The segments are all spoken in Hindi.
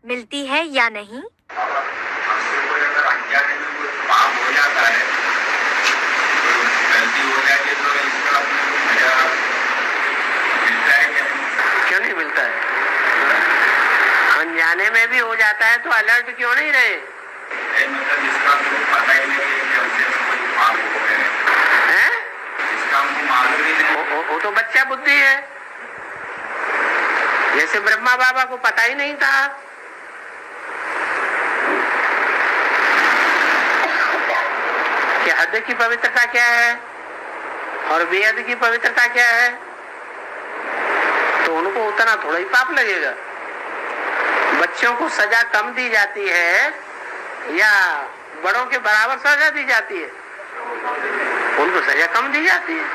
मिलती है या नहीं? क्यों नहीं मिलता है? अनजाने में भी हो जाता है तो अलर्ट क्यों नहीं रहे? वो तो बच्चा बुद्धि है। जैसे ब्रह्मा बाबा को पता ही नहीं था। कि हद की पवित्रता क्या है और बेहद की पवित्रता क्या है, तो उनको उतना थोड़ा ही पाप लगेगा। बच्चों को सजा कम दी जाती है या बड़ों के बराबर सजा दी जाती है? उनको सजा कम दी जाती है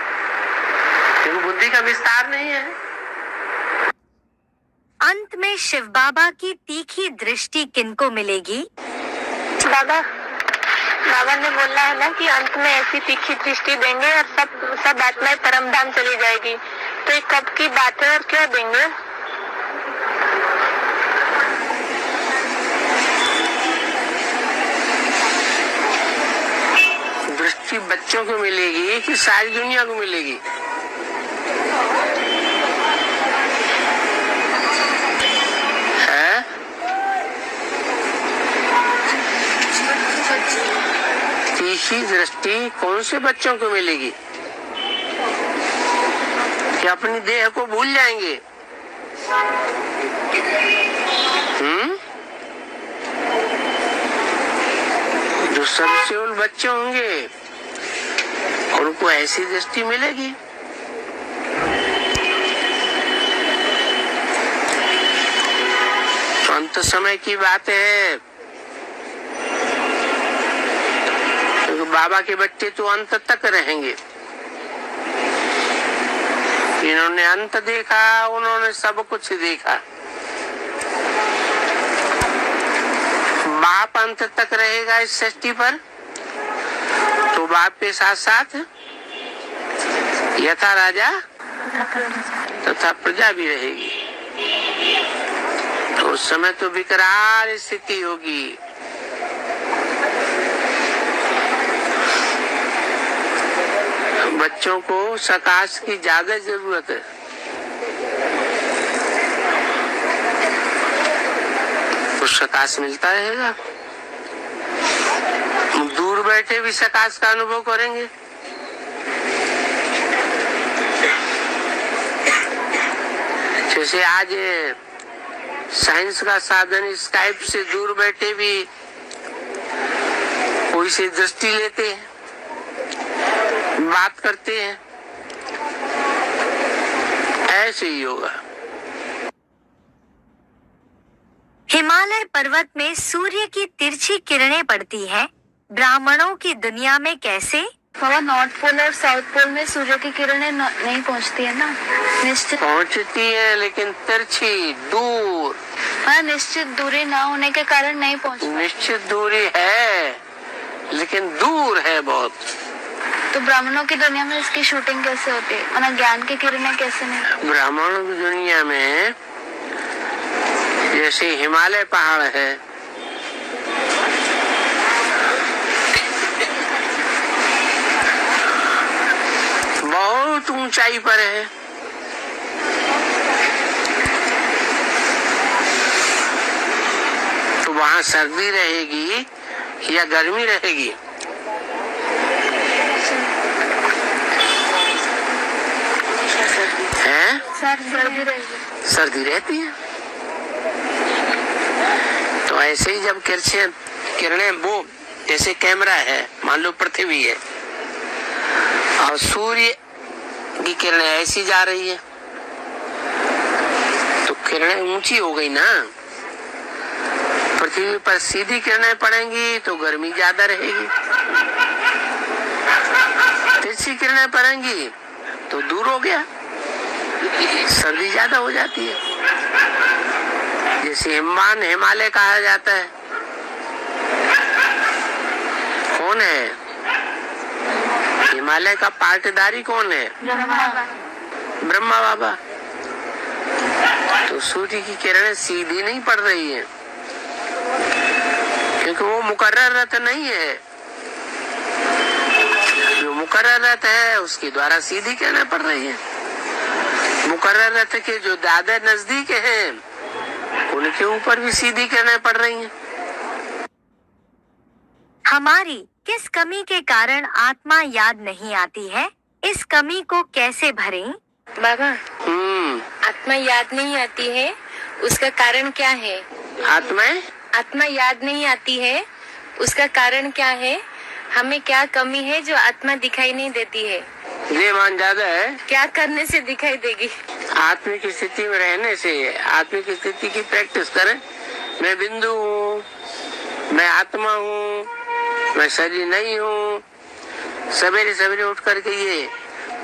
क्योंकि बुद्धि का विस्तार नहीं है। अंत में शिव बाबा की तीखी दृष्टि किनको मिलेगी? बाबा ने बोला है ना कि अंत में ऐसी तीखी दृष्टि देंगे और सब आत्माएं परमधाम चली जाएगी। तो ये कब की बात है और क्या देंगे? दृष्टि बच्चों को मिलेगी कि सारी दुनिया को मिलेगी? है? तीसरी दृष्टि कौन से बच्चों को मिलेगी? कि अपनी देह को भूल जाएंगे? जो सबसे उन बच्चे होंगे उनको ऐसी दृष्टि मिलेगी। तो अंत समय की बात है, क्योंकि बाबा के बच्चे तो अंत तक रहेंगे। इन्होंने अंत देखा, उन्होंने सब कुछ देखा। बाप अंत तक रहेगा इस सृष्टि पर, तो बाप के साथ साथ यथा राजा तथा प्रजा भी रहेगी। तो उस समय तो विकराल स्थिति होगी। बच्चों को सकाश की ज्यादा जरूरत है। तो सकाश मिलता रहेगा, दूर बैठे भी सकाश का अनुभव करेंगे। जैसे आज साइंस का साधन स्काइप से दूर बैठे भी कोई से दृष्टि लेते हैं, बात करते हैं, ऐसे ही होगा। हिमालय पर्वत में सूर्य की तिरछी किरणें पड़ती हैं, ब्राह्मणों की दुनिया में कैसे? बाबा नॉर्थ पोल और साउथ पोल में सूर्य की किरणें नहीं पहुंचती है ना? निश्चित पहुंचती है लेकिन तिरछी, दूर। हाँ, निश्चित दूरी ना होने के कारण नहीं पहुंचती। निश्चित दूरी है लेकिन दूर है बहुत। तो ब्राह्मणों की दुनिया में इसकी शूटिंग कैसे होती है और ज्ञान की किरणें कैसे नहीं? ब्राह्मणों की दुनिया में जैसे हिमालय पहाड़ है, बहुत ऊंचाई पर है, तो वहां सर्दी रहेगी या गर्मी रहेगी? है? सर्दी रहती है। तो ऐसे ही जब किरणें वो जैसे कैमरा है, मान लो पृथ्वी है और सूर्य की किरणें ऐसी जा रही है, तो किरणें ऊंची हो गई ना। पृथ्वी पर सीधी किरणें पड़ेंगी तो गर्मी ज्यादा रहेगी, तिरछी किरणें पड़ेंगी तो दूर हो गया, सर्दी ज्यादा हो जाती है। जैसे हिमवान हिमालय कहा जाता है, कौन है हिमालय का पाटदारी? कौन है? ब्रह्मा बाबा। तो सूर्य की किरणें सीधी नहीं पड़ रही है, क्योंकि वो मुकर्रर रथ नहीं है। जो मुकर्रर रथ है उसके द्वारा सीधी कहना पड़ रही है। मुकर्रर रथ के जो ज्यादा नजदीक हैं उनके ऊपर भी सीधी कहना पड़ रही है। हमारी किस कमी के कारण आत्मा याद नहीं आती है? इस कमी को कैसे भरें? बाबा, आत्मा याद नहीं आती है, उसका कारण क्या है? आत्मा याद नहीं आती है, उसका कारण क्या है? हमें क्या कमी है जो आत्मा दिखाई नहीं देती है? देहभान ज्यादा है। क्या करने से दिखाई देगी? आत्मिक स्थिति में रहने से। आत्मिक स्थिति की प्रैक्टिस करें। मैं बिंदु हूँ, मैं आत्मा हूँ, मैं शरीर नहीं हूँ। सवेरे सवेरे उठ करके ये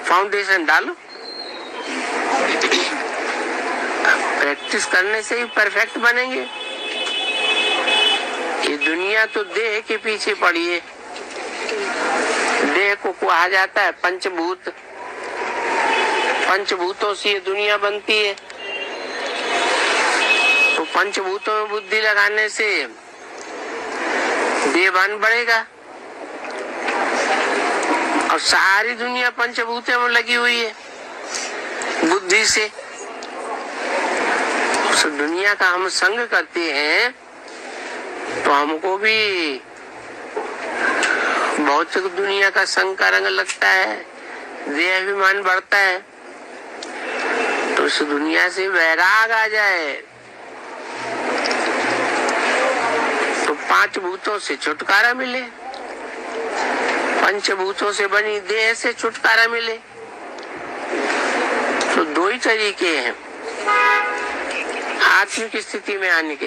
फाउंडेशन डालो। प्रैक्टिस करने से ही परफेक्ट बनेंगे। ये दुनिया तो देह के पीछे पड़ी है। देह को कहा जाता है पंचभूत। पंचभूतों से ये दुनिया बनती है। तो पंचभूतों में बुद्धि लगाने से देहभान बढ़ेगा। और सारी दुनिया पंचभूतों में लगी हुई है बुद्धि से। उस दुनिया का हम संग करते हैं तो हमको भी भौतिक दुनिया का संग का रंग लगता है, देहाभिमान बढ़ता है। तो उस दुनिया से वैराग आ जाए तो पांच भूतों से छुटकारा मिले, पंचभूतों से बनी देह से छुटकारा मिले। तो दो ही तरीके हैं आत्मिक स्थिति में आने के।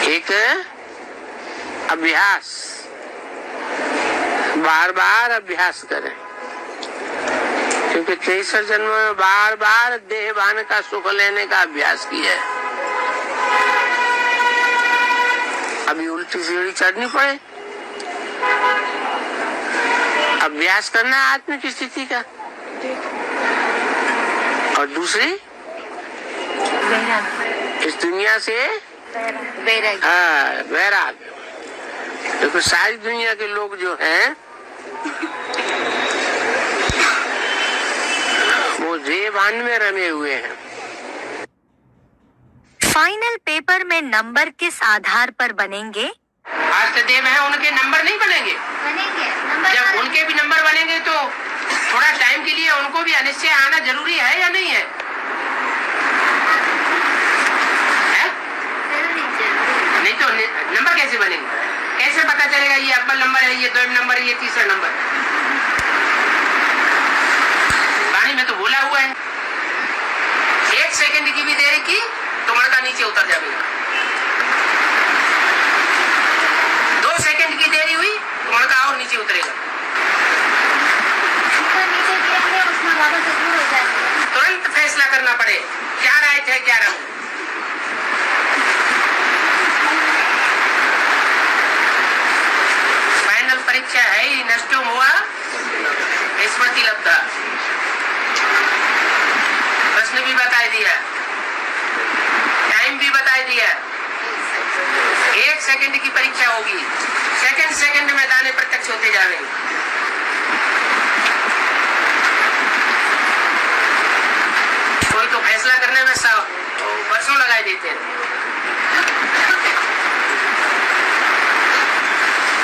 एक अभ्यास, बार बार अभ्यास करें, क्योंकि 23 जन्म में बार बार देहभान का सुख लेने का अभ्यास किया है। अभी उल्टी सीढ़ी चढ़नी पड़े। अभ्यास करना है आत्मिक स्थिति का। और दूसरी इस दुनिया से वैराग। देखो सारी दुनिया के लोग जो हैं वो देहभान में रमे हुए हैं। फाइनल पेपर में नंबर किस आधार पर बनेंगे? आज तो देव है, उनके नंबर नहीं बनेंगे। जब उनके भी नंबर बनेंगे तो थोड़ा टाइम के लिए उनको भी अनिश्चय आना जरूरी है या नहीं है? नहीं तो नंबर कैसे बनेंगे? कैसे पता चलेगा ये अव्वल नंबर है, ये द्वितीय नंबर है, ये तीसरा नंबर? वाणी में तो बोला हुआ है 1 सेकंड की भी देरी की तो मड़का नीचे उतर जाएगा। 2 सेकंड की देरी हुई तो मड़का और नीचे उतरेगा। तुरंत फैसला करना पड़े क्या राइट है क्या रंग। फाइनल परीक्षा है ही नष्टो हुआ स्मृति लब्धा। प्रश्न भी बता दिया, टाइम भी बता दिया। 1 सेकंड की परीक्षा होगी, सेकंड सेकंड में दाने प्रत्यक्ष होते जाएंगे। कोई तो फैसला करने में वर्षों लगाए देते हैं।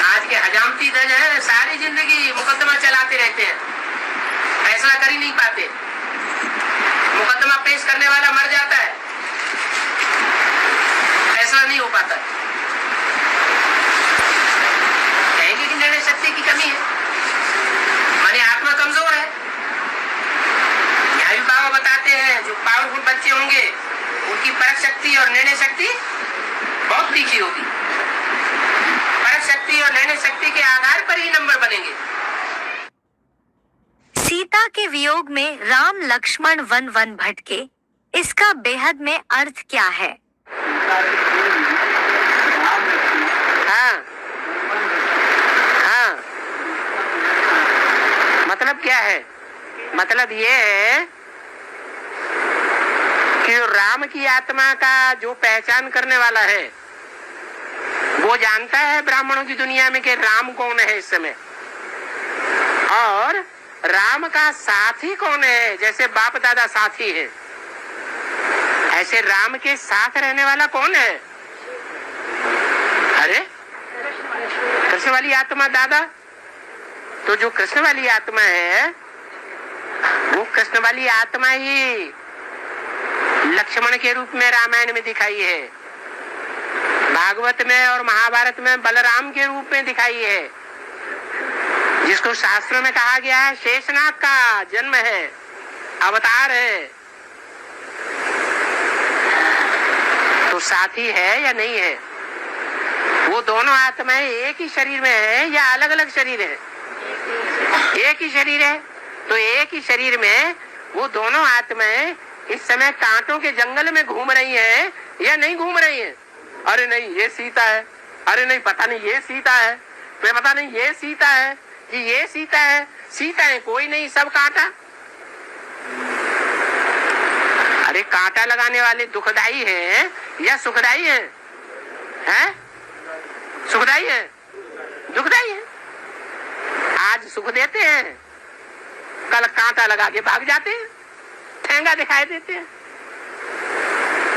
आज के हजामती दज है, सारी जिंदगी मुकदमा चलाते रहते हैं, फैसला कर ही नहीं पाते। मुकदमा पेश करने वाला मर जाता है, फैसला नहीं हो पाता। कहेंगे कि निर्णय शक्ति की कमी है, हमारी आत्मा कमजोर है। यहाँ भी बाबा बताते हैं जो पावरफुल बच्चे होंगे उनकी परख शक्ति और निर्णय शक्ति बहुत तीखी होगी। परख शक्ति और निर्णय शक्ति के आधार पर ही नंबर बनेंगे। सीता के वियोग में राम लक्ष्मण वन वन भटके, इसका बेहद में अर्थ क्या है? हाँ, मतलब क्या है? मतलब ये है कि राम की आत्मा का जो पहचान करने वाला है वो जानता है ब्राह्मणों की दुनिया में कि राम कौन है इस समय, और राम का साथी कौन है। जैसे बाप दादा साथी है, ऐसे राम के साथ रहने वाला कौन है? अरे कृष्ण वाली आत्मा दादा। तो जो कृष्ण वाली आत्मा है वो कृष्ण वाली आत्मा ही लक्ष्मण के रूप में रामायण में दिखाई है, भागवत में और महाभारत में बलराम के रूप में दिखाई है, जिसको शास्त्रों में कहा गया है शेषनाग का जन्म है, अवतार है। तो साथी है या नहीं है? वो दोनों आत्माएं एक ही शरीर में है या अलग अलग शरीर है? एक ही शरीर है। तो एक ही शरीर में वो दोनों आत्माएं इस समय कांटों के जंगल में घूम रही हैं या नहीं घूम रही हैं? अरे नहीं ये सीता है, अरे नहीं पता नहीं ये सीता है, फिर पता नहीं ये सीता है कि ये सीता है। सीता है कोई नहीं, सब कांटा। अरे कांटा लगाने वाले दुखदाई है या सुखदाई है? हैं? सुखदाई है, दुखदाई है। आज सुख देते हैं, कल कांटा लगा के भाग जाते हैं, ठेंगा दिखाई देते हैं,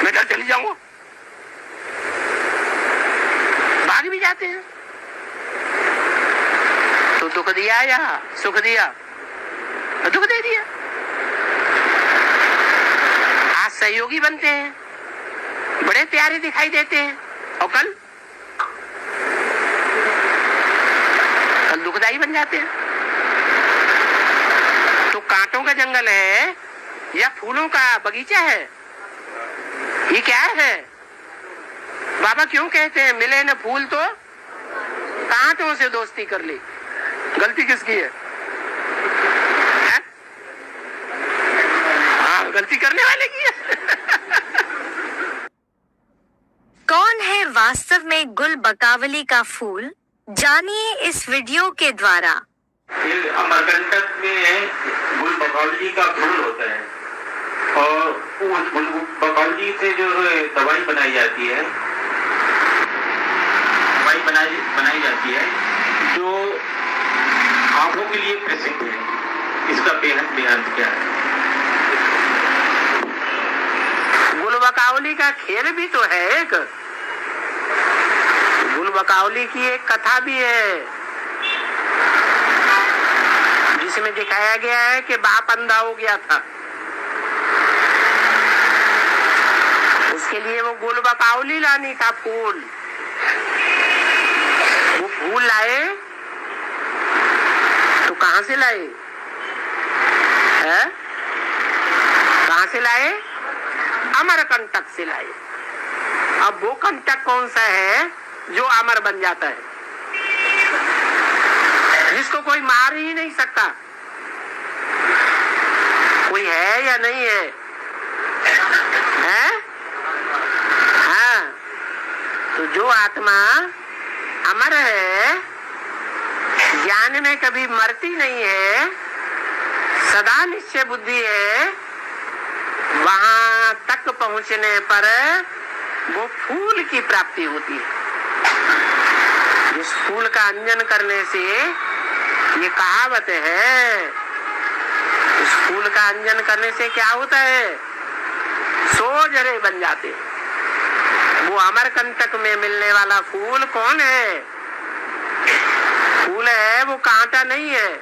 मैं कल चली जाऊंगा, भाग भी जाते हैं। तो दुख दिया या सुख दिया? दुख दे दिया। आज सहयोगी बनते हैं, बड़े प्यारे दिखाई देते हैं, और कल दुखदाई बन जाते हैं। तो कांटों का जंगल है या फूलों का बगीचा है? ये क्या है? बाबा क्यों कहते हैं मिले न फूल तो कांटों से दोस्ती कर ली? गलती किसकी है? हाँ, गलती करने वाले की है। कौन है वास्तव में गुल बकावली का फूल? जानिए इस वीडियो के द्वारा। अमरकंटक में गुल बकावली का फूल होता है, और उस गुल बकावली से जो दवाई बनाई जाती है, बनाई जाती है जो आंखों के लिए प्रसिद्ध है। इसका बेहद क्या है? गुल बकावली का खेल भी तो है एक। गुल बकावली की एक कथा भी है जिसमें दिखाया गया है कि बाप अंधा हो गया था, उसके लिए वो गुल बकावली लाने का फूल, वो फूल लाए तो कहां से लाए? कहां से लाए? अमरकंटक से लाए। अब वो कंटक कौन सा है जो अमर बन जाता है, जिसको कोई मार ही नहीं सकता? कोई है या नहीं है? हैं? हाँ। तो जो आत्मा अमर है, ज्ञान में कभी मरती नहीं है, सदा निश्चय बुद्धि है, वहां तक पहुंचने पर वो फूल की प्राप्ति होती है। जिस फूल का अंजन करने से, ये कहावत है, इस फूल का अंजन करने से क्या होता है? 100 जरे बन जाते। वो अमरकंटक में मिलने वाला फूल कौन है? फूल है, वो कांटा नहीं है।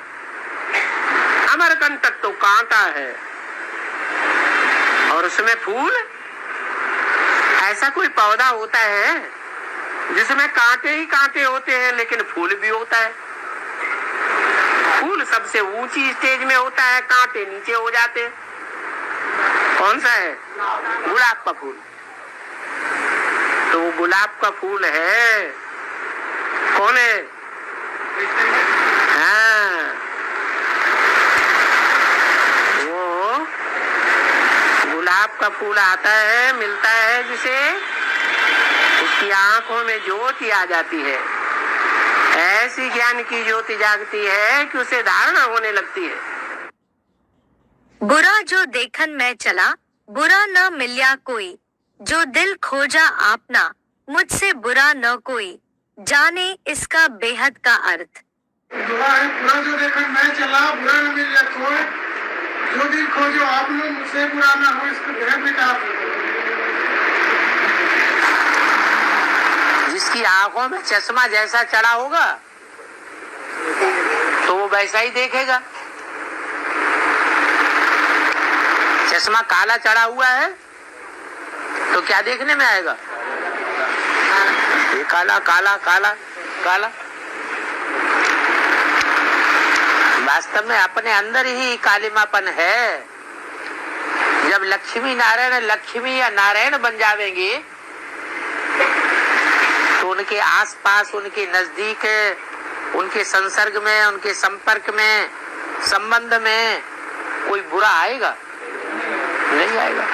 अमरकंटक तो कांटा है और उसमें फूल। ऐसा कोई पौधा होता है जिसमें कांटे ही कांटे होते हैं लेकिन फूल भी होता है? फूल सबसे ऊंची स्टेज में होता है, कांटे नीचे हो जाते हैं। कौन सा है? गुलाब का फूल। तो वो गुलाब का फूल है, कौन है? हाँ, वो गुलाब का फूल आता है, मिलता है, जिसे उसकी आंखों में ज्योति आ जाती है। ऐसी ज्ञान की ज्योति जागती है कि उसे धारणा होने लगती है। बुरा जो देखन में चला, बुरा न मिल्या कोई, जो दिल खोजा आपना, मुझसे बुरा न कोई, जाने इसका बेहद का अर्थ। बुरा है बुरा जो देखा मैं चला, बुरा न मिल्या कोई, जो दिल खोजो आपने, मुझसे बुरा न हो, इसका बेहद का अर्थ। जिसकी आंखों में चश्मा जैसा चढ़ा होगा तो वो वैसा ही देखेगा। चश्मा काला चढ़ा हुआ है तो क्या देखने में आएगा? ये काला काला काला काला। वास्तव में अपने अंदर ही कालिमापन है। जब लक्ष्मी नारायण लक्ष्मी या नारायण बन जावेंगे तो उनके आसपास, उनके नजदीक, उनके संसर्ग में, उनके संपर्क में, संबंध में कोई बुरा आएगा? नहीं आएगा।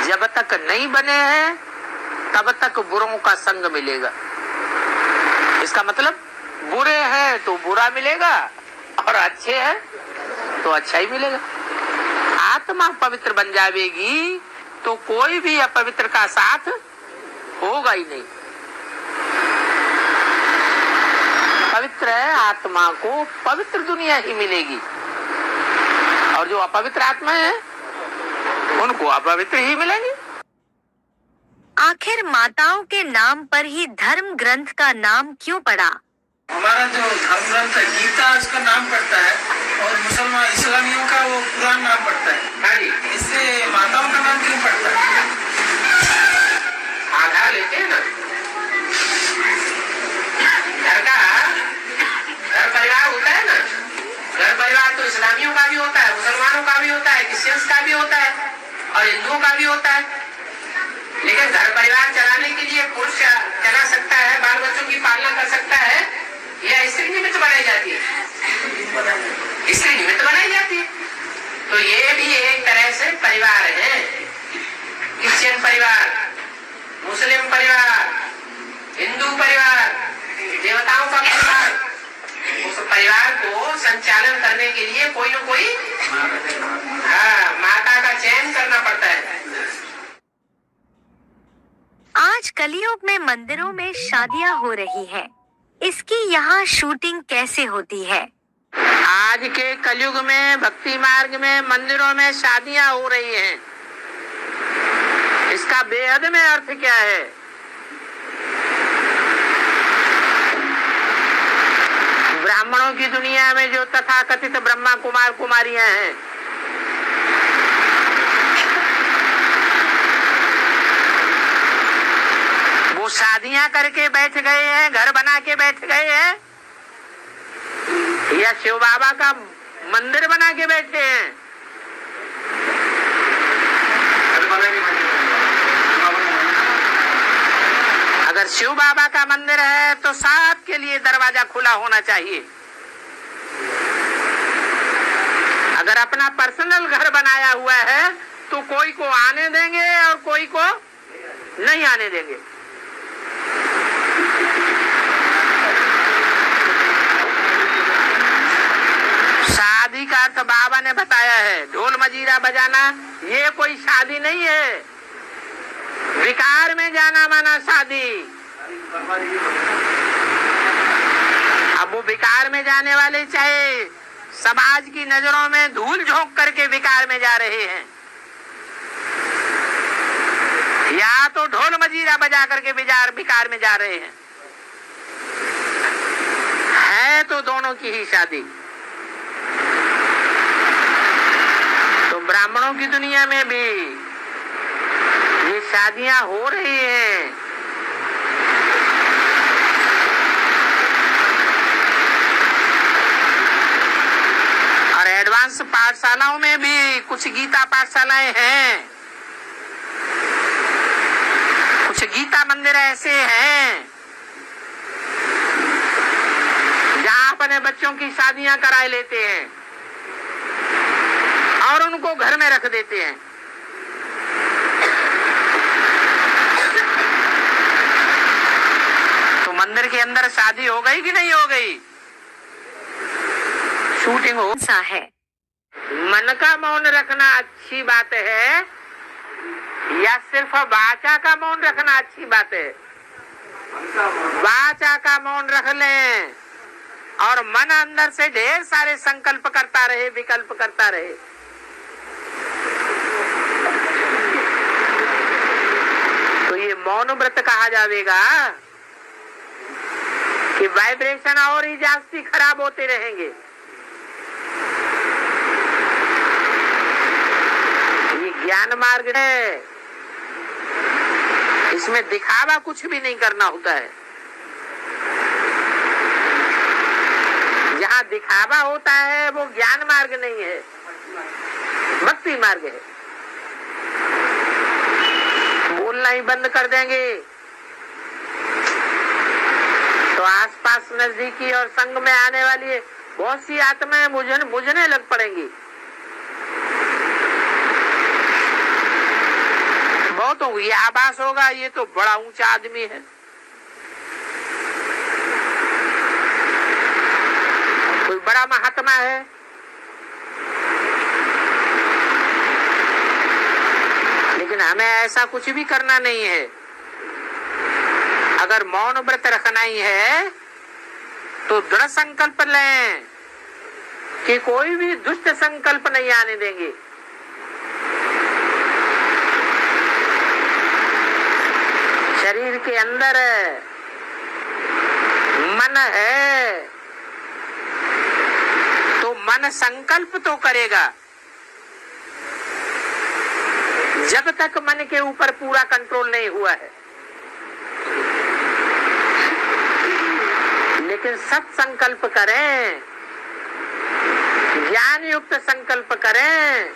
जब तक नहीं बने हैं तब तक बुरों का संग मिलेगा। इसका मतलब बुरे हैं तो बुरा मिलेगा और अच्छे हैं तो अच्छा ही मिलेगा। आत्मा पवित्र बन जाएगी तो कोई भी अपवित्र का साथ होगा ही नहीं। पवित्र है आत्मा को पवित्र दुनिया ही मिलेगी और जो अपवित्र आत्मा है उनको अपवित्र ही मिलेंगे। आखिर माताओं के नाम पर ही धर्म ग्रंथ का नाम क्यों पड़ा? हमारा जो धर्म ग्रंथ है गीता, उसका नाम पड़ता है और मुसलमान इस्लामियों का वो कुरान नाम पड़ता है। इससे माताओं का नाम क्यों पड़ता है? आधार लेते हैं ना, घर परिवार होता है ना। घर परिवार तो इस्लामियों का भी होता है, मुसलमानों का भी होता है, क्रिश्चियंस का भी होता है और हिंदुओं का भी होता है। लेकिन घर परिवार चलाने के लिए पुरुष चला सकता है, बाल बच्चों की पालना कर सकता है, या स्त्री निमित्त बनाई जाती है? स्त्री निमित्त बनाई जाती है। तो ये भी एक तरह से परिवार है। क्रिश्चियन परिवार, मुस्लिम परिवार, हिंदू परिवार, देवताओं का परिवार, उस परिवार को संचालन करने के लिए कोई न कोई माता का चयन करना पड़ता है। आज कलयुग में मंदिरों में शादियां हो रही हैं। इसकी यहाँ शूटिंग कैसे होती है? आज के कलयुग में भक्ति मार्ग में मंदिरों में शादियां हो रही हैं। इसका बेहद में अर्थ क्या है? ब्राह्मणों की दुनिया में जो तथाकथित ब्रह्मा कुमार कुमारियां हैं, वो शादियां करके बैठ गए हैं, घर बना के बैठ गए हैं, या शिव बाबा का मंदिर बना के बैठे हैं? अगर शिव बाबा का मंदिर है तो सबके लिए दरवाजा खुला होना चाहिए। अगर अपना पर्सनल घर बनाया हुआ है तो कोई को आने देंगे और कोई को नहीं आने देंगे। शादी का अर्थ बाबा ने बताया है, ढोल मजीरा बजाना ये कोई शादी नहीं है। विकार में जाना माना शादी। अब वो विकार में जाने वाले चाहे समाज की नजरों में धूल झोंक करके विकार में जा रहे हैं, या तो ढोल मजीरा बजा करके विकार में जा रहे हैं, है तो दोनों की ही शादी। तो ब्राह्मणों की दुनिया में भी ये शादियां हो रही हैं। और एडवांस पाठशालाओं में भी कुछ गीता पाठशालाएं हैं, कुछ गीता मंदिर ऐसे हैं जहां अपने बच्चों की शादियां कराए लेते हैं और उनको घर में रख देते हैं। तो मंदिर के अंदर शादी हो गई कि नहीं हो गई? शूटिंग हो सा है। मन का मौन रखना अच्छी बात है या सिर्फ वाचा का मौन रखना अच्छी बात है? वाचा का मौन रख लें और मन अंदर से ढेर सारे संकल्प करता रहे, विकल्प करता रहे। तो ये मौन व्रत कहा जाएगा कि वाइब्रेशन और ही जास्ती खराब होते रहेंगे। ये ज्ञान मार्ग है, इसमें दिखावा कुछ भी नहीं करना होता है। जहाँ दिखावा होता है वो ज्ञान मार्ग नहीं है, भक्ति मार्ग है। बोलना ही बंद कर देंगे तो आसपास नजदीकी और संग में आने वाली बहुत सी आत्माएं बुझने लग पड़ेंगी। बहुतों को ये आभास होगा ये तो बड़ा ऊंचा आदमी है, कोई बड़ा महात्मा है। लेकिन हमें ऐसा कुछ भी करना नहीं है। अगर मौन व्रत रखना ही है तो दृढ़ संकल्प लें कि कोई भी दुष्ट संकल्प नहीं आने देंगे। शरीर के अंदर मन है तो मन संकल्प तो करेगा। जब तक मन के ऊपर पूरा कंट्रोल नहीं हुआ है, लेकिन सत संकल्प करें, ज्ञान युक्त संकल्प करें,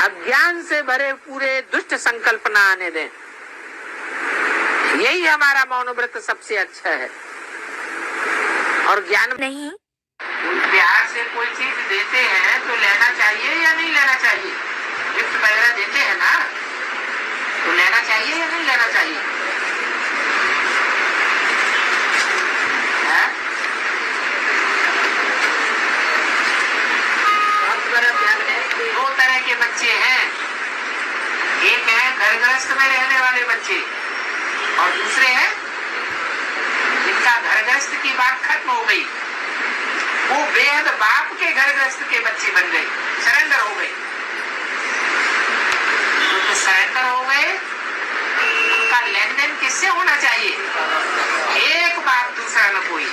अज्ञान से भरे पूरे दुष्ट संकल्प ना आने दें। यही हमारा मौन व्रत सबसे अच्छा है। और ज्ञान नहीं। प्यार से कोई चीज देते हैं तो लेना चाहिए या नहीं लेना चाहिए? गिफ्ट वगैरह देते हैं ना, तो लेना चाहिए या नहीं लेना चाहिए? दो तरह के बच्चे हैं, एक है घर गृहस्थ में रहने वाले बच्चे और दूसरे हैं जिनका घर गृहस्थ की बात खत्म हो गई, वो बेहद बाप के घर गृहस्थ के बच्चे बन गए, सरेंडर हो गए। तो सरेंडर हो गए, उनका लेन देन किससे होना चाहिए? एक बाप दूसरा न कोई।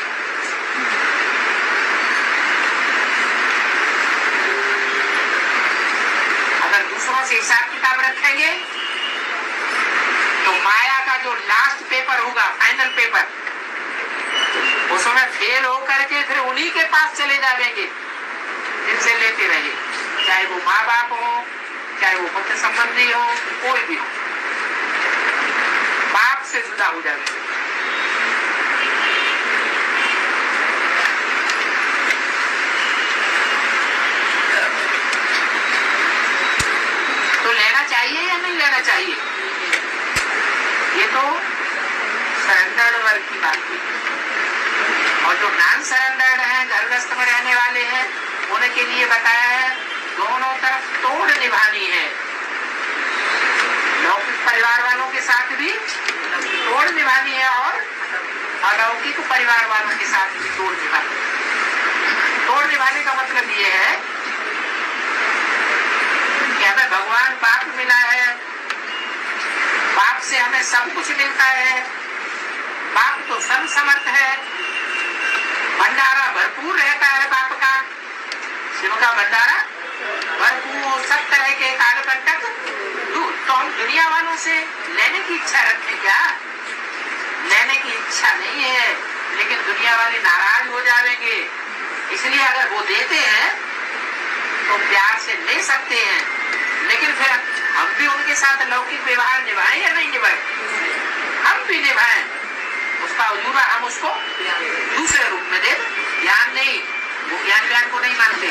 अगर दूसरों से हिसाब किताब रखेंगे तो माया का जो लास्ट पेपर होगा, फाइनल पेपर, उसमें फेल हो करके फिर उन्हीं के पास चले जाएंगे जिनसे लेते रहे, चाहे वो माँ बाप हो, चाहे वो पुत्र संबंधी हो, कोई भी हो, बाप से जुदा हो जाएंगे। तो लेना चाहिए या नहीं लेना चाहिए? ये तो सरेंडर्ड वर्ग की बात है। और जो नॉन सरेंडर्ड हैं, घर गृहस्थ में रहने वाले हैं, उनके लिए बताया है दोनों तरफ तोड़ निभानी है। लौकिक परिवार वालों के साथ भी तोड़ निभानी है और अलौकिक परिवार वालों के साथ भी तोड़ निभानी है। तोड़ निभाने का मतलब ये है कि हमें भगवान बाप मिला है, बाप से हमें सब कुछ मिलता है, बाप तो सर्व समर्थ है, भंडारा भरपूर रहता है बाप का, शिव का भंडारा भरपूर, सब तरह के काल कंटक दूर। तो हम दुनिया वालों से लेने की इच्छा रखें क्या? लेने की इच्छा नहीं है, लेकिन दुनिया वाले नाराज हो जाएंगे। इसलिए अगर वो देते हैं तो प्यार से ले सकते हैं, लेकिन फिर हम भी उनके साथ लौकिक व्यवहार निभाएं या नहीं निभाएं? हम भी निभाएं। उसका उजूरा हम उसको दूसरे रूप में दे, ज्ञान नहीं, वो ज्ञान को नहीं मानते।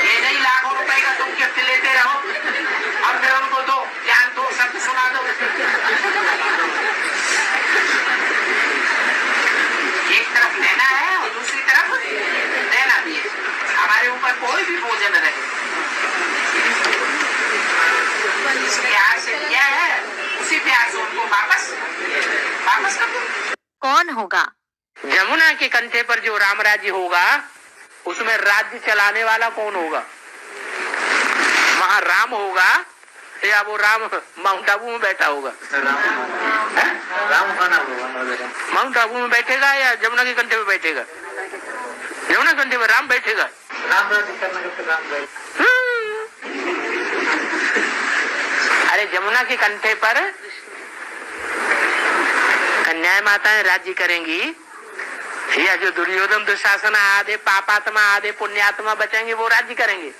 ये नहीं लाखों रुपए का तुम गिफ्ट लेते रहो और फिर उनको दो, ज्ञान दो, शब्द सुना दो। एक तरफ लेना है और दूसरी तरफ होगा? जमुना के कंठे पर जो राम राज्य होगा उसमें राज्य चलाने वाला कौन होगा? वहाँ राम होगा या वो राम माउंट आबू में बैठा होगा? माउंट आबू में बैठेगा या जमुना के कंठे पे बैठेगा? जमुना के कंठे पे राम बैठेगा। अरे जमुना के कंठे पर कन्याएं माताएं राज्य करेंगी या जो दुर्योधन दुशासन आधे पापात्मा आधे पुण्यात्मा बचेंगे वो राज्य करेंगे?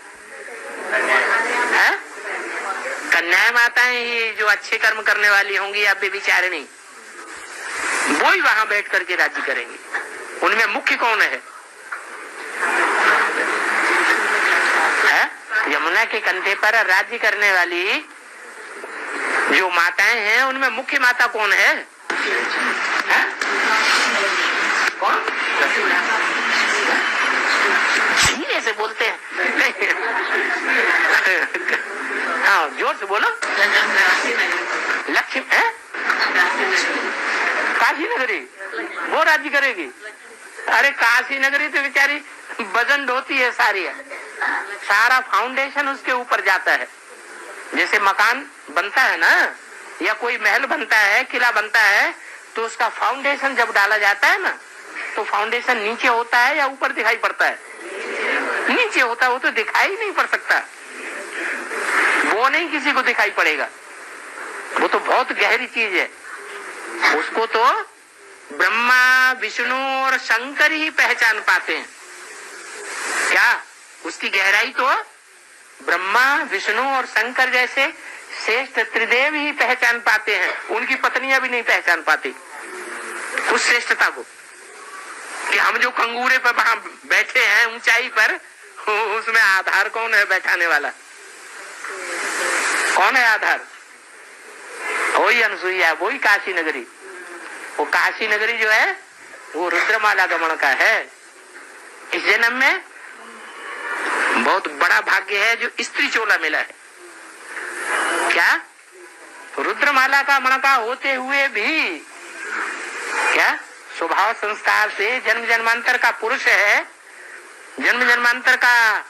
कन्याएं माताएं ही जो अच्छे कर्म करने वाली होंगी या बेविचारिणी वो ही वहां बैठ करके राज्य करेंगे। उनमें मुख्य कौन है? यमुना के कंठे पर राज्य करने वाली जो माताएं हैं उनमें मुख्य माता कौन है? कौन? धीरे से बोलते हैं। हाँ जोर से बोलो। लक्ष्मी है? काशी नगरी वो राज्य करेगी? अरे काशी नगरी तो बेचारी वजन ढोती है सारी है, सारा फाउंडेशन उसके ऊपर जाता है। जैसे मकान बनता है ना या कोई महल बनता है, किला बनता है, तो उसका फाउंडेशन जब डाला जाता है ना तो फाउंडेशन नीचे होता है या ऊपर दिखाई पड़ता है? नीचे होता है, वो तो दिखाई नहीं पड़ सकता, वो नहीं किसी को दिखाई पड़ेगा, वो तो बहुत गहरी चीज है। उसको तो ब्रह्मा विष्णु और शंकर ही पहचान पाते हैं। क्या उसकी गहराई तो ब्रह्मा विष्णु और शंकर जैसे श्रेष्ठ त्रिदेव ही पहचान पाते हैं, उनकी पत्नियां भी नहीं पहचान पाती उस श्रेष्ठता को। कि हम जो कंगूरे पर वहां बैठे हैं ऊंचाई पर, उसमें आधार कौन है बैठाने वाला? कौन है आधार? वही अनसुईया, वही काशी नगरी। वो काशी नगरी जो है वो रुद्रमाला गमन का है। इस जन्म में बहुत बड़ा भाग्य है जो स्त्री चोला मिला है। क्या रुद्रमाला का मणका होते हुए भी क्या स्वभाव संस्कार से जन्म जन्मांतर का पुरुष है, जन्म जन्मांतर का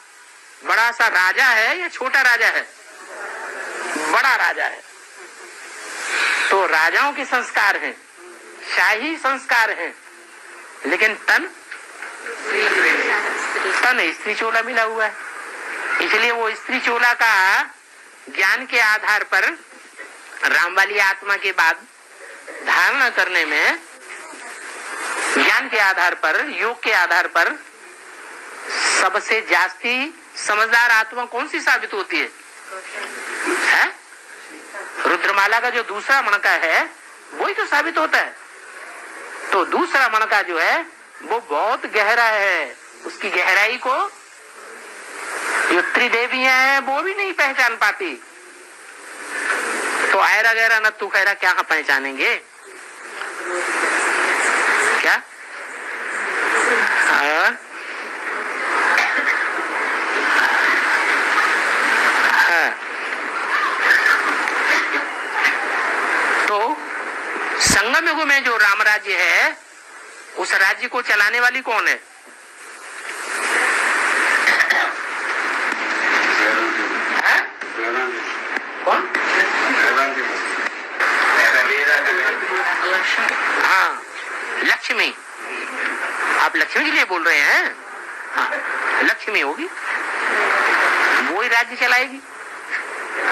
बड़ा सा राजा है या छोटा राजा है? बड़ा राजा है। तो राजाओं के संस्कार हैं, शाही संस्कार हैं, लेकिन तन स्त्री चोला मिला हुआ है। इसलिए वो स्त्री चोला का ज्ञान के आधार पर राम वाली आत्मा के बाद धारणा करने में, ज्ञान के आधार पर, योग के आधार पर सबसे जास्ती समझदार आत्मा कौन सी साबित होती है? रुद्रमाला का जो दूसरा मणका है वही तो साबित होता है। तो दूसरा मणका जो है वो बहुत गहरा है, उसकी गहराई को जो त्रिदेवियां हैं वो भी नहीं पहचान पाती। तो आयरा गहरा नत्थु खैरा क्या पहचानेंगे? क्या हाँ? तो संगम युग में जो राम राज्य है उस राज्य को चलाने वाली कौन है? कौन? हाँ लक्ष्मी। आप लक्ष्मी के लिए बोल रहे हैं? हाँ लक्ष्मी होगी, वो ही राज्य चलाएगी।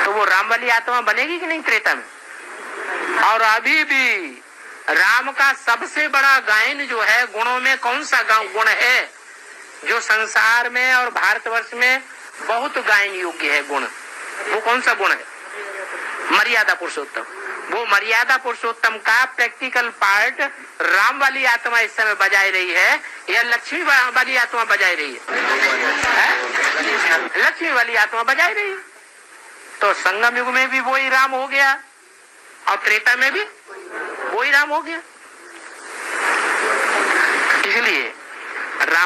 तो वो राम वाली आत्मा बनेगी कि नहीं त्रेता में? और अभी भी राम का सबसे बड़ा गायन जो है गुणों में कौन सा गुण है जो संसार में और भारतवर्ष में बहुत गायन योग्य है गुण? वो कौन सा गुण है? मर्यादा पुरुषोत्तम। वो मर्यादा पुरुषोत्तम का प्रैक्टिकल पार्ट राम वाली आत्मा इस समय बजाई रही है या लक्ष्मी वाली आत्मा बजाई रही है? लक्ष्मी वाली आत्मा बजाई रही है। तो संगम युग में भी वही राम हो गया और त्रेता में भी वही राम हो गया। इसलिए राम